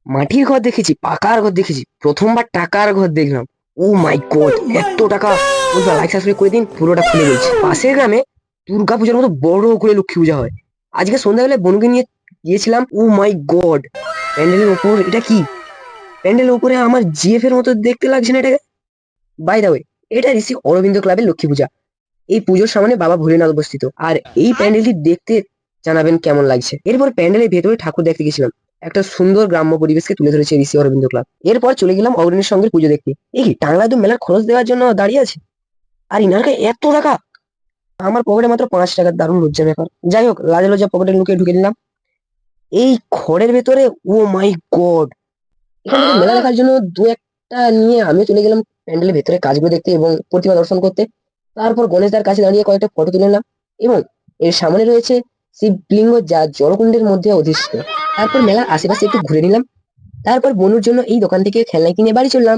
মাটির ঘর দেখেছি, পাকার ঘর দেখেছি, প্রথমবার টাকার ঘর দেখলাম। ও মাই গড, এত টাকা! বন্ধুরা লাইক সাবস্ক্রাইব করে দিন, পুরোটা খুলে বলছি। পাশের গ্রামে দুর্গাপূজার মতো বড় করে লক্ষ্মী পূজা হয়। আজকে সন্ধ্যাবেলায় বনুকে নিয়ে গিয়েছিলাম। ও মাই গড, প্যান্ডেলের ওপর এটা কি? প্যান্ডেলের উপরে আমার জিএফ এর মতো দেখতে লাগছে না এটাকে? বাই দা ওয়ে, এটা ঋষি অরবিন্দ ক্লাবের লক্ষ্মী পূজা। এই পুজোর সামনে বাবা ভোলেনাথ অবস্থিত, আর এই প্যান্ডেলটি দেখতে জানাবেন কেমন লাগছে। এরপর প্যান্ডেলের ভেতরে ঠাকুর দেখতে গেছিলাম। একটা সুন্দর গ্রাম্য পরিবেশকে তুলে ধরেছে ঋষি অরবিন্দ ক্লাব। এরপর চলে গেলাম অগ্রণীর সঙ্গে পুজো দেখতে। এই কি টাংলা তো মেলার খরচ দেওয়ার জন্য দাঁড়িয়ে আছে, আর ইনার কাছে এত টাকা! আমার পকেটে মাত্র 5 টাকা, দারুণ লজ্জার ব্যাপার। যাই হোক, লাজে লজ্জা পকেটে লুকিয়ে ঢুকে নিলাম এই খড়ের ভেতরে। ও মাই গড, এখান থেকে মেলা দেখার জন্য দু একটা নিয়ে আমিও চলে গেলাম প্যান্ডেলের ভেতরে কাজগুলো দেখতে এবং প্রতিমা দর্শন করতে। তারপর গণেশদার কাছে দাঁড়িয়ে কয়েকটা ফটো তুলে নিলাম এবং এর সামনে রয়েছে শিবলিঙ্গ, যা জলকুণ্ডের মধ্যে অধিষ্ঠিত। তারপর মেলার আশেপাশে একটু ঘুরে নিলাম। তারপর বনুর জন্য এই দোকান থেকে খেলনা কিনে বাড়ি চললাম।